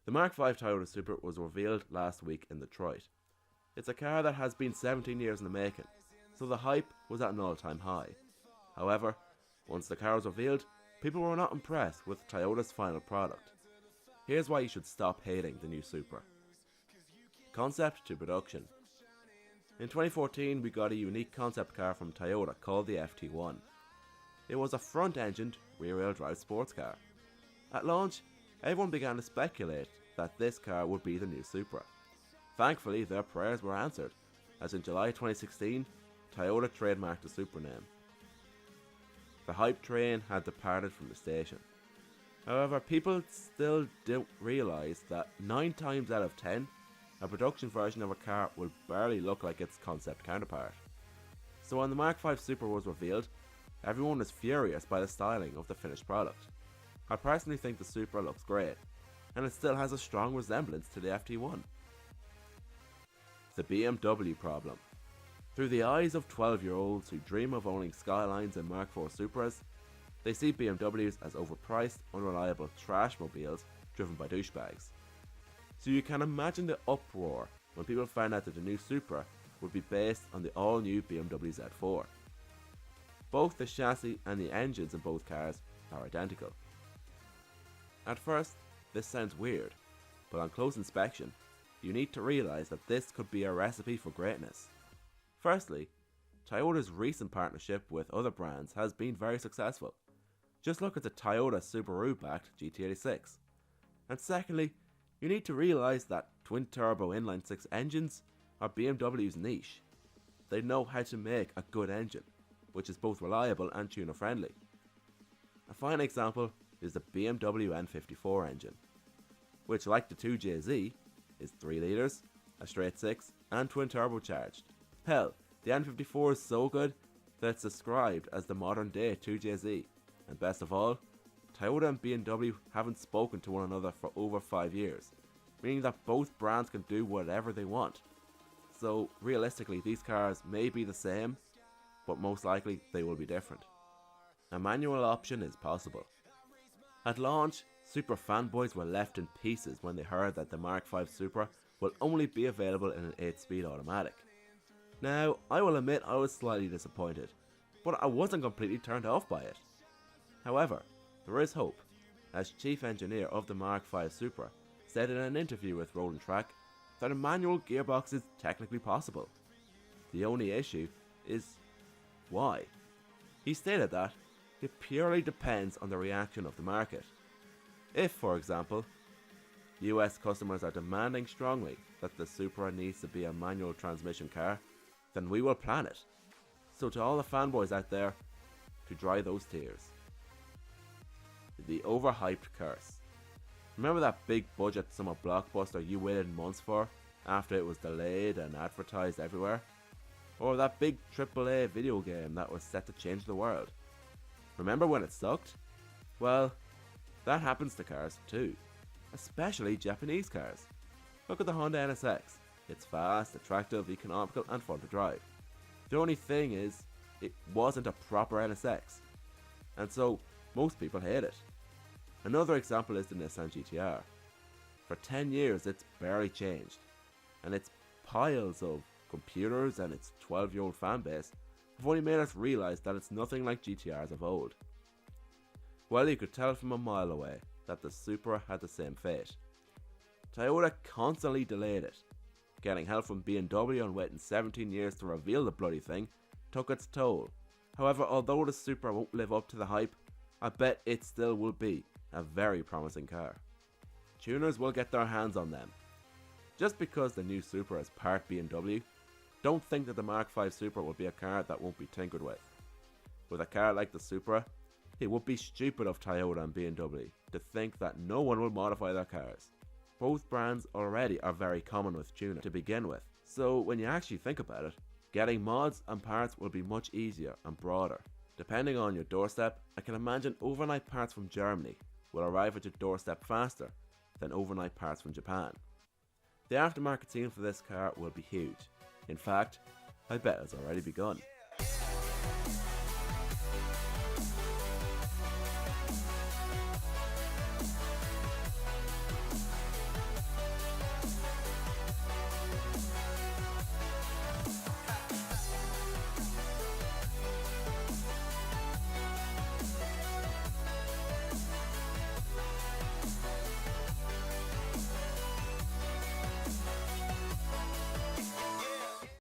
The Mark V Toyota Supra was revealed last week in Detroit. It's a car that has been 17 years in the making, so the hype was at an all-time high. However, once the car was revealed, people were not impressed with Toyota's final product. Here's why you should stop hating the new Supra. Concept to production. In 2014, we got a unique concept car from Toyota called the FT1. It was a front-engined, rear-wheel drive sports car. At launch, everyone began to speculate that this car would be the new Supra. Thankfully, their prayers were answered, as in July 2016, Toyota trademarked the Supra name. The hype train had departed from the station. However, people still don't realise that 9 times out of 10, a production version of a car will barely look like its concept counterpart. So when the Mark V Supra was revealed, everyone was furious by the styling of the finished product. I personally think the Supra looks great, and it still has a strong resemblance to the FT1. The BMW Problem. Through the eyes of 12-year-olds who dream of owning Skylines and Mark IV Supras, they see BMWs as overpriced, unreliable trash mobiles driven by douchebags. So you can imagine the uproar when people found out that the new Supra would be based on the all-new BMW Z4. Both the chassis and the engines in both cars are identical. At first, this sounds weird, but on close inspection, you need to realise that this could be a recipe for greatness. Firstly, Toyota's recent partnership with other brands has been very successful. Just look at the Toyota Subaru-backed GT86. And secondly, you need to realise that twin-turbo inline-6 engines are BMW's niche. They know how to make a good engine, which is both reliable and tuner-friendly. A fine example is the BMW N54 engine, which, like the 2JZ, is 3 litres, a straight 6, and twin-turbocharged. Hell, the N54 is so good that it's described as the modern-day 2JZ, and best of all, Toyota and BMW haven't spoken to one another for over 5 years, meaning that both brands can do whatever they want. So realistically, these cars may be the same, but most likely they will be different. A manual option is possible. At launch, Supra fanboys were left in pieces when they heard that the Mark V Supra will only be available in an 8-speed automatic. Now, I will admit I was slightly disappointed, but I wasn't completely turned off by it. However, there is hope, as chief engineer of the Mark V Supra said in an interview with Road & Track that a manual gearbox is technically possible. The only issue is why. He stated that it purely depends on the reaction of the market. If, for example, US customers are demanding strongly that the Supra needs to be a manual transmission car, then we will plan it. So to all the fanboys out there, to dry those tears. The Overhyped Curse. Remember that big budget summer blockbuster you waited months for after it was delayed and advertised everywhere? Or that big AAA video game that was set to change the world? Remember when it sucked? Well, that happens to cars too, especially Japanese cars. Look at the Honda NSX. It's fast, attractive, economical and fun to drive. The only thing is, it wasn't a proper NSX, and so most people hate it. Another example is the Nissan GT-R. For 10 years it's barely changed, and its piles of computers and its 12-year-old fan base have only made us realise that it's nothing like GT-Rs of old. Well, you could tell from a mile away that the Supra had the same fate. Toyota constantly delayed it. Getting help from BMW and waiting 17 years to reveal the bloody thing took its toll. However, although the Supra won't live up to the hype, I bet it still will be a very promising car. Tuners will get their hands on them. Just because the new Supra is part BMW, don't think that the Mark V Supra will be a car that won't be tinkered with. With a car like the Supra, it would be stupid of Toyota and BMW to think that no one will modify their cars. Both brands already are very common with tuning to begin with, so when you actually think about it, getting mods and parts will be much easier and broader. Depending on your doorstep, I can imagine overnight parts from Germany will arrive at your doorstep faster than overnight parts from Japan. The aftermarket scene for this car will be huge. In fact, I bet it's already begun.